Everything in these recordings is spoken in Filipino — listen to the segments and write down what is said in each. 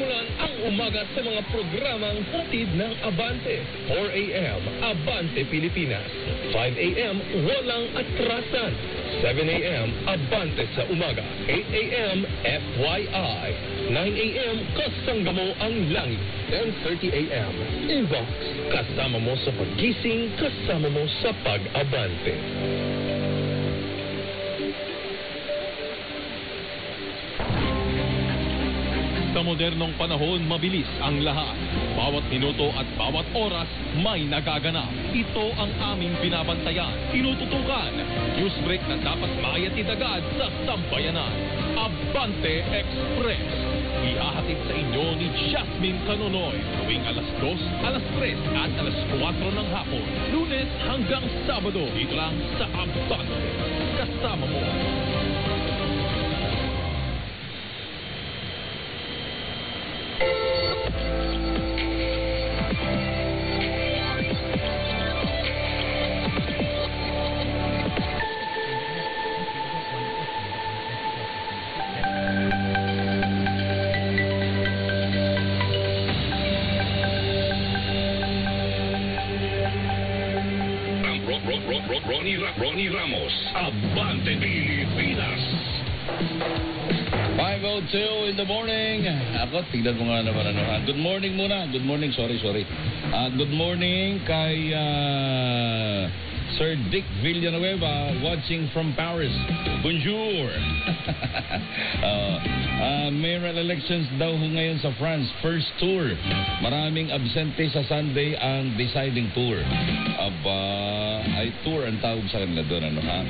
Simulan ang umaga sa mga programang hatid ng Abante. 4 a.m. Abante Pilipinas. 5 a.m. Walang Atrasan. 7 a.m. Abante sa umaga. 8 a.m. FYI. 9 a.m. Kasangga mo ang langit. 10:30 a.m. Inbox. Kasama mo sa pagkising, kasama mo sa pag-abante. Sa modernong panahon, mabilis ang lahat. Bawat minuto at bawat oras may nagaganap. Ito ang aming binabantayan, tinututukan. Newsbreak na dapat mayatid agad sa sambayanan. Abante Express. Ihahatid sa inyo ni Jasmine Canonoy tuwing alas 2, alas 3 at alas 4 ng hapon. Lunes hanggang Sabado. Dito lang sa Abante. Kasama mo. Ronnie Ramos, Abante Pilipinas. 5:02 in the morning. Ako, tignan mo nga naman ano. Good morning muna. Good morning, sorry. Good morning kay Sir Dick Villanueva watching from Paris. Bonjour. Mayoral elections daw ngayon sa France. First tour. Maraming absente sa Sunday ang deciding tour. Aba, ay tour ang tawag sa kanila doon. Ano, ha?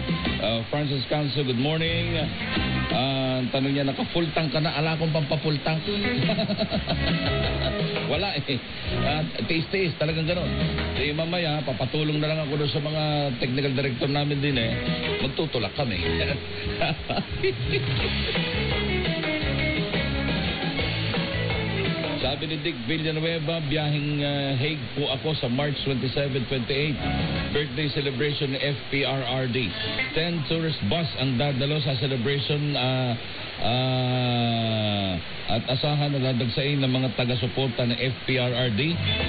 Francis Canso, good morning. Tanong niya, naka-full tank ka na? Ala kong pampapul tank. Wala eh. Tiis-tiis, talagang gano'n. Mamaya, papatulong na lang ako doon sa mga technical director namin din eh. Magtutulak kami. Sabi ni Dick Villanueva, biyaheng Hague po ako sa March 27, 28. Birthday celebration ni FPRRD. 10 tourist bus ang dadalo sa celebration at asahan na dadagsain ng mga taga-suporta ng FPRRD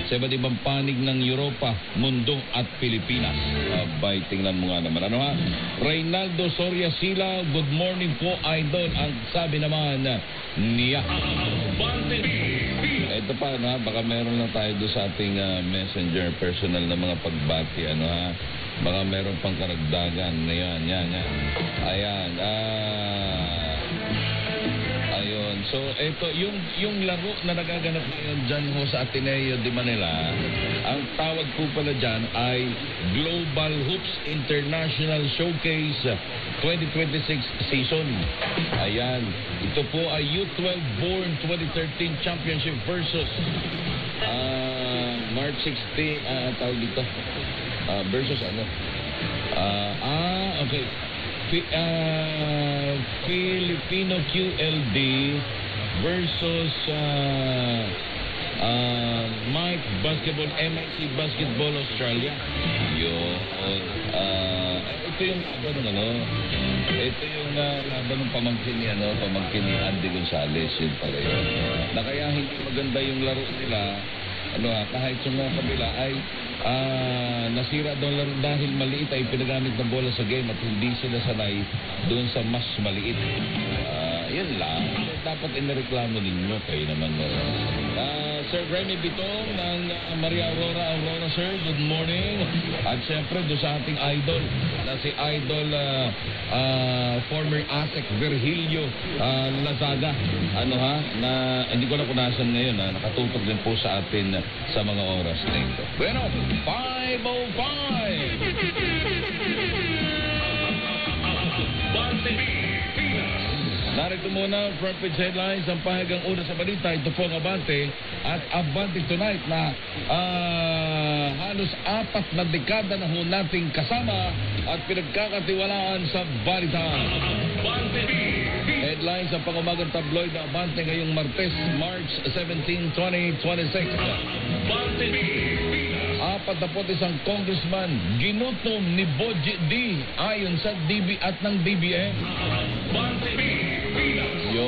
sa iba't ibang panig ng Europa, mundo at Pilipinas. Abay, tingnan mo nga naman. Ano ha? Reynaldo Soria Sila, good morning po, idol. Ang sabi naman niya. Ito pa, no, ha? Baka meron lang tayo doon sa ating messenger personal na mga pagbati. Ano ha? Baka meron pang karagdagan. Ayan, yan. Ayan, ayun. So, ito, yung laro na nagaganap ngayon dyan ho sa Ateneo de Manila, ang tawag po pala dyan ay Global Hoops International Showcase 2026 season. Ayan. Ito po ay U12 Born 2013 Championship versus March 16, tawag dito. Versus ano? Okay. Filipino QLD versus Mike Basketball, MIC Basketball Australia. Yun. Ito yung ito yung laban ng pamangkin ni Andy Gonzalez, yun pala yun. Na kaya hindi maganda yung laro nila, kahit yung kabila ay nasira doon lang dahil maliit ay pinagamit ng bola sa game at hindi sila sanay doon sa mas maliit. Yun lang. Dapat inireklamo ninyo kayo naman. Sir Remy Bitong ng Maria Aurora, sir, good morning. At siyempre doon sa ating idol na si Idol former ASEC Virgilio Lazaga. Na hindi ko na kung nasan ngayon. Nakatutok din po sa atin sa mga oras na ito. Bueno, 5:05. Narito muna, front page headlines, ang pahagang una sa balita. Ito po ang Abante at Abante Tonight na halos 4 na dekada na ho nating kasama at pinagkakatiwalaan sa balita. Headlines ang pangumagang tabloid na Abante ngayong Martes, March 17, 2026. 41 congressman ginutom ni Boji D ayon sa DB at ng DBM.